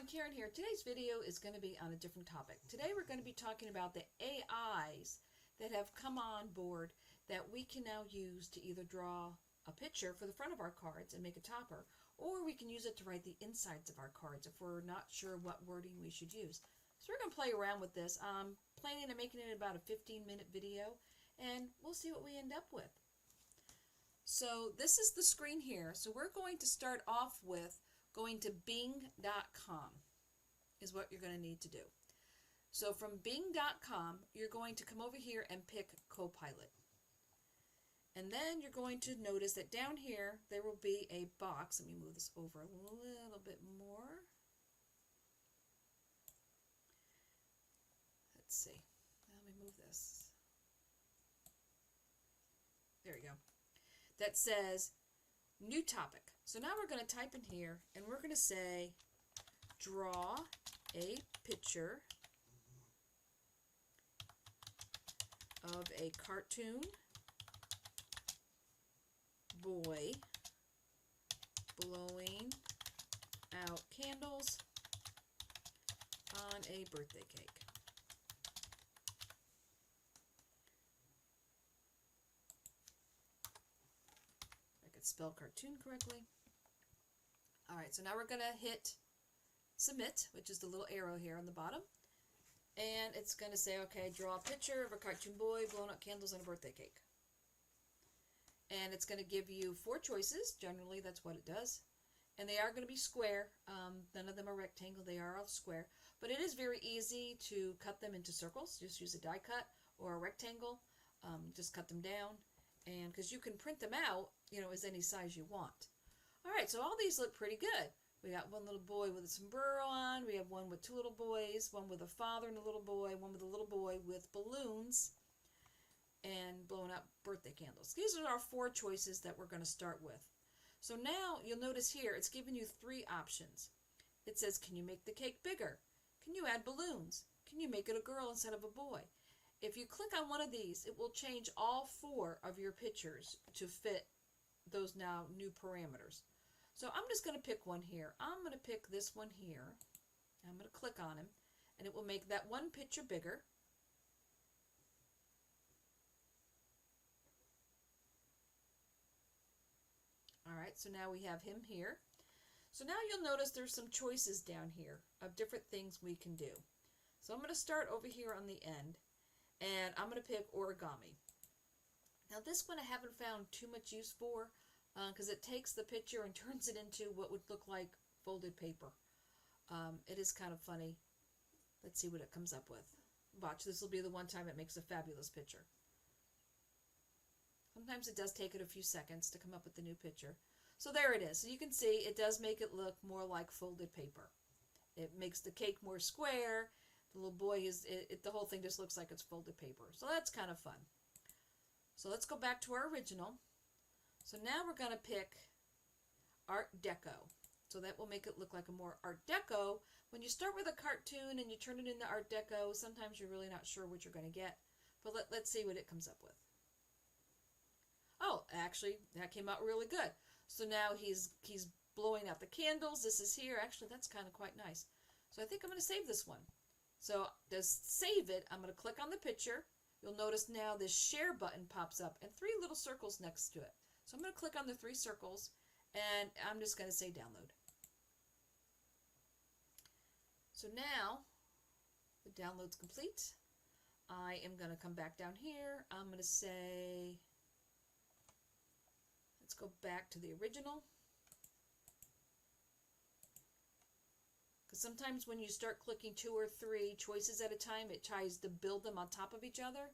everyone, Karen here. Today's video is going to be on a different topic. Today we're going to be talking about the AIs that have come on board that we can now use to either draw a picture for the front of our cards and make a topper, or we can use it to write the insides of our cards if we're not sure what wording we should use. So we're going to play around with this. I'm planning on making it about a 15-minute video, and we'll see what we end up with. So this is the screen here. So we're going to start off with going to bing.com is what you're going to need to do. So from bing.com, you're going to come over here and pick Copilot. And then you're going to notice that down here, there will be a box. Let me move this over a little bit more. Let's see. Let me move this. There we go. That says new topic. So now we're going to type in here and we're going to say draw a picture of a cartoon boy blowing out candles on a birthday cake. Spell cartoon correctly. Alright, so now we're going to hit submit, which is the little arrow here on the bottom. And it's going to say, okay, draw a picture of a cartoon boy blowing up candles on a birthday cake. And it's going to give you 4 choices. Generally, that's what it does. And they are going to be square. None of them are rectangle. They are all square. But it is very easy to cut them into circles. Just use a die cut or a rectangle. Just cut them down. And because you can print them out, you know, as any size you want. All right, so all these look pretty good. We got one little boy with a sombrero on. We have one with 2 little boys, one with a father and a little boy, one with a little boy with balloons and blowing out birthday candles. These are our 4 choices that we're going to start with. So now you'll notice here it's giving you 3 options. It says, can you make the cake bigger? Can you add balloons? Can you make it a girl instead of a boy? If you click on one of these, it will change all 4 of your pictures to fit those now new parameters. So I'm just going to pick one here. I'm going to pick this one here. I'm going to click on him, and it will make that one picture bigger. All right, so now we have him here. So now you'll notice there's some choices down here of different things we can do. So I'm going to start over here on the end. And I'm going to pick origami. Now this one I haven't found too much use for because it takes the picture and turns it into what would look like folded paper. It is kind of funny. Let's see what it comes up with. Watch, this will be the one time it makes a fabulous picture. Sometimes it does take it a few seconds to come up with the new picture. So there it is. So you can see it does make it look more like folded paper. It makes the cake more square. The little boy is, the whole thing just looks like it's folded paper. So that's kind of fun. So let's go back to our original. So now we're going to pick Art Deco. So that will make it look like a more Art Deco. When you start with a cartoon and you turn it into Art Deco, sometimes you're really not sure what you're going to get. But let's see what it comes up with. Oh, actually, that came out really good. So now he's blowing out the candles. This is here. Actually, that's kind of quite nice. So I think I'm going to save this one. So to save it, I'm going to click on the picture. You'll notice now this share button pops up and 3 little circles next to it. So I'm going to click on the 3 circles and I'm just going to say download. So now the download's complete. I am going to come back down here. I'm going to say, let's go back to the original. Sometimes when you start clicking 2 or 3 choices at a time, it tries to build them on top of each other,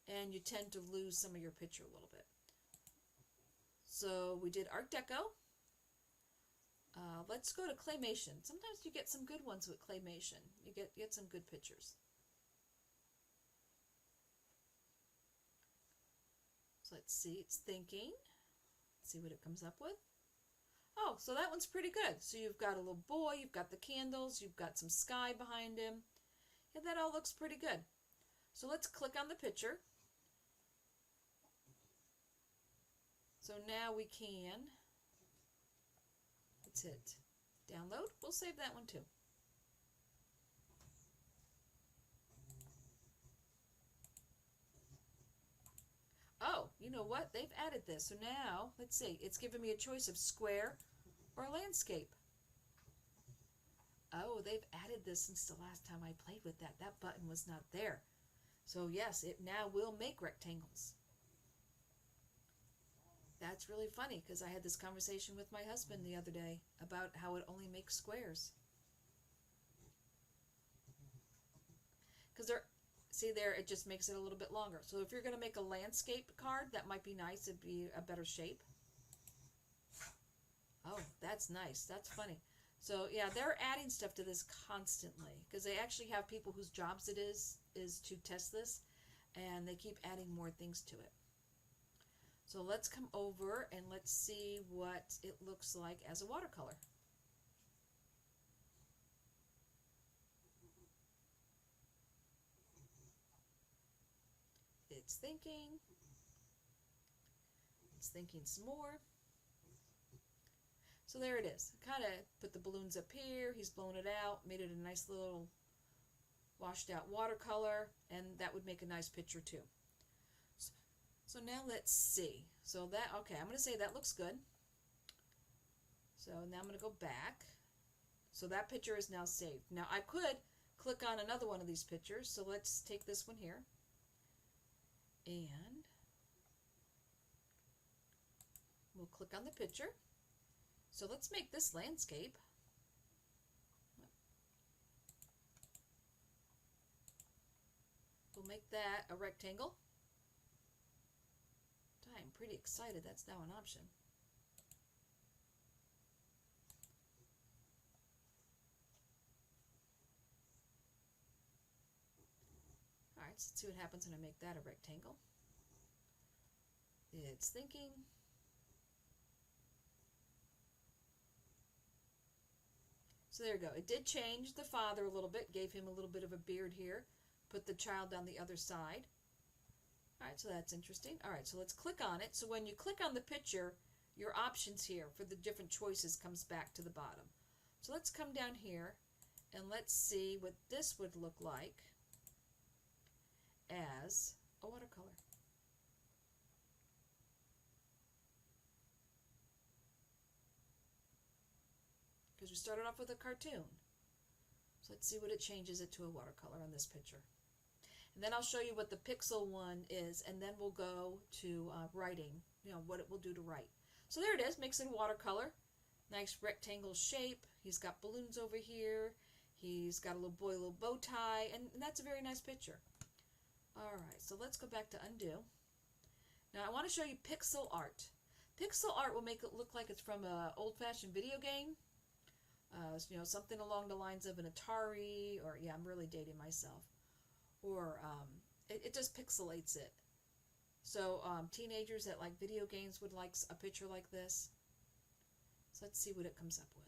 and you tend to lose some of your picture a little bit. So we did Art Deco. Let's go to claymation. Sometimes you get some good ones with claymation. You get some good pictures. So let's see, it's thinking. Let's see what it comes up with. Oh, so that one's pretty good. So you've got a little boy, you've got the candles, you've got some sky behind him. Yeah, that all looks pretty good. So let's click on the picture. So now we can, let's hit download. We'll save that one too. you know what? They've added this. So now, let's see. It's giving me a choice of square or landscape. Oh, they've added this since the last time I played with that. That button was not there. So yes, it now will make rectangles. That's really funny because I had this conversation with my husband the other day about how it only makes squares. Because see there, it just makes it a little bit longer. So if you're going to make a landscape card, that might be nice. It'd be a better shape. Oh, that's nice. That's funny. So yeah, they're adding stuff to this constantly because they actually have people whose jobs it is to test this, and they keep adding more things to it. So let's come over and let's see what it looks like as a watercolor. It's thinking. It's thinking some more. So there it is. Kind of put the balloons up here. He's blown it out, made it a nice little washed out watercolor, and that would make a nice picture too. So now let's see. So that, okay, I'm going to say that looks good. So now I'm going to go back. So that picture is now saved. Now I could click on another one of these pictures. So let's take this one here. And we'll click on the picture. So let's make this landscape. We'll make that a rectangle. I'm pretty excited that's now an option. Alright, so let's see what happens when I make that a rectangle. It's thinking. So there you go. It did change the father a little bit, gave him a little bit of a beard here, put the child on the other side. Alright, so that's interesting. Alright, so let's click on it. So when you click on the picture, your options here for the different choices comes back to the bottom. So let's come down here and let's see what this would look like as a watercolor. Because we started off with a cartoon. So let's see what it changes it to a watercolor on this picture. And then I'll show you what the pixel one is, and then we'll go to writing, you know, what it will do to write. So there it is, makes it a watercolor. Nice rectangle shape. He's got balloons over here. He's got a little boy, a little bow tie, and that's a very nice picture. Alright, so let's go back to undo. Now I want to show you pixel art. Pixel art will make it look like it's from an old-fashioned video game. You know, something along the lines of an Atari, or yeah, I'm really dating myself. Or it just pixelates it. So teenagers that like video games would like a picture like this. So let's see what it comes up with.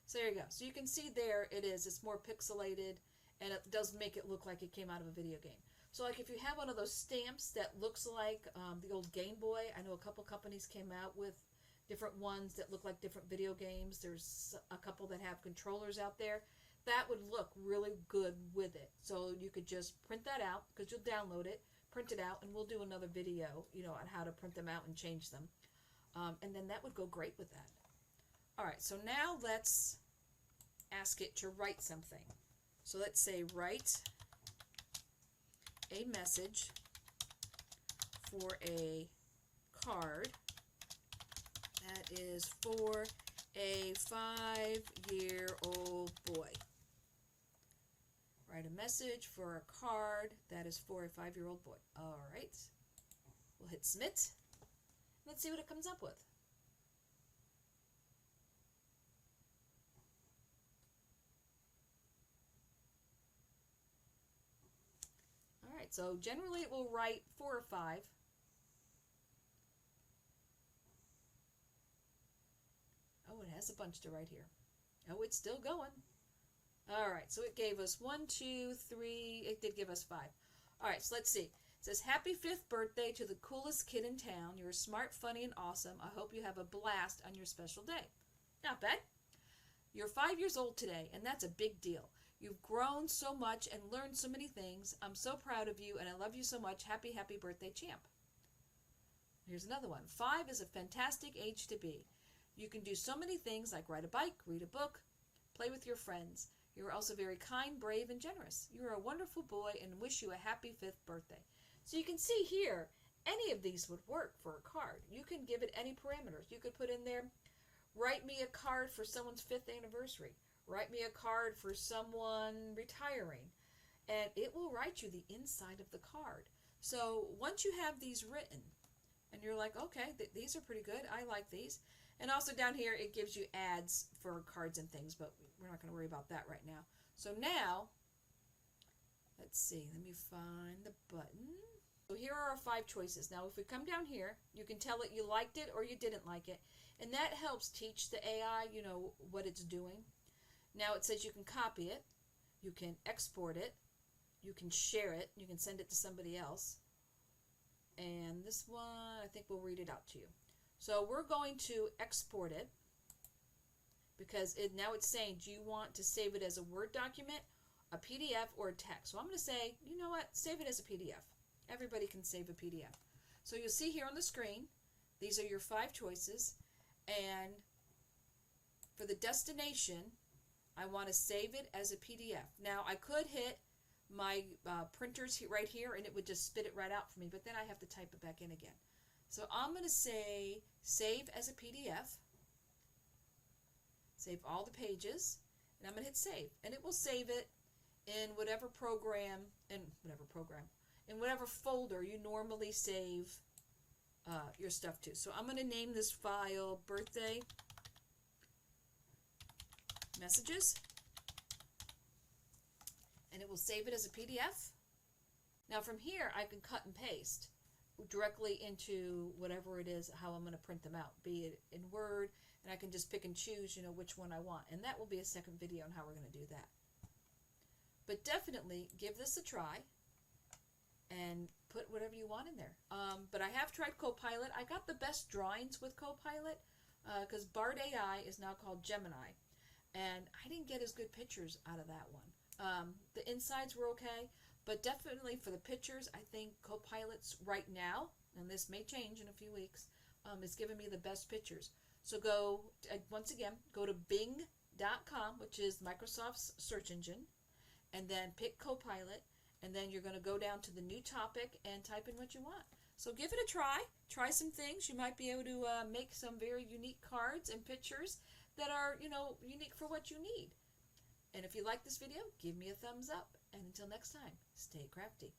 So there you go. So you can see there it is. It's more pixelated, and it does make it look like it came out of a video game. So like if you have one of those stamps that looks like the old Game Boy, I know a couple companies came out with different ones that look like different video games. There's a couple that have controllers out there. That would look really good with it. So you could just print that out, because you'll download it, print it out, and we'll do another video, you know, on how to print them out and change them. And then that would go great with that. All right, so now let's ask it to write something. So let's say write a message for a card that is for a 5-year-old boy. Write a message for a card that is for a 5-year-old boy. All right. We'll hit submit. Let's see what it comes up with. All right. So generally it will write 4 or 5. Oh, it has a bunch to write here. Oh, it's still going. All right, so it gave us 1, 2, 3. It did give us 5. All right, so let's see. It says, happy 5th birthday to the coolest kid in town. You're smart, funny, and awesome. I hope you have a blast on your special day. Not bad. You're 5 years old today, and that's a big deal. You've grown so much and learned so many things. I'm so proud of you and I love you so much. Happy, happy birthday, champ. Here's another one. 5 is a fantastic age to be. You can do so many things like ride a bike, read a book, play with your friends. You are also very kind, brave, and generous. You are a wonderful boy and wish you a happy 5th birthday. So you can see here, any of these would work for a card. You can give it any parameters. You could put in there, write me a card for someone's 5th anniversary. Write me a card for someone retiring. And it will write you the inside of the card. So once you have these written, and you're like, okay, these are pretty good. I like these. And also down here, it gives you ads for cards and things, but we're not going to worry about that right now. So now, let's see. Let me find the button. So here are our 5 choices. Now, if we come down here, you can tell it you liked it or you didn't like it. And that helps teach the AI, what it's doing. Now it says you can copy it, you can export it, you can share it, you can send it to somebody else. And this one, I think we'll read it out to you. So we're going to export it because now it's saying, do you want to save it as a Word document, a PDF, or a text? So I'm going to say, you know what, save it as a PDF. Everybody can save a PDF. So you'll see here on the screen, these are your 5 choices. And for the destination, I want to save it as a PDF. Now, I could hit my printers right here, and it would just spit it right out for me, but then I have to type it back in again. So I'm going to say save as a PDF, save all the pages, and I'm going to hit save. And it will save it in whatever folder you normally save your stuff to. So I'm going to name this file birthday messages, and it will save it as a PDF. Now from here, I can cut and paste directly into whatever it is, how I'm going to print them out, be it in Word, and I can just pick and choose, which one I want. And that will be a second video on how we're going to do that. But definitely give this a try and put whatever you want in there. But I have tried Copilot. I got the best drawings with Copilot because Bard AI is now called Gemini. And I didn't get as good pictures out of that one. The insides were okay, but definitely for the pictures, I think Copilot's right now, and this may change in a few weeks, is giving me the best pictures. So once again, go to bing.com, which is Microsoft's search engine, and then pick Copilot, and then you're going to go down to the new topic and type in what you want. So give it a try. Try some things. You might be able to make some very unique cards and pictures that are, unique for what you need. And if you like this video, give me a thumbs up. And until next time, stay crafty.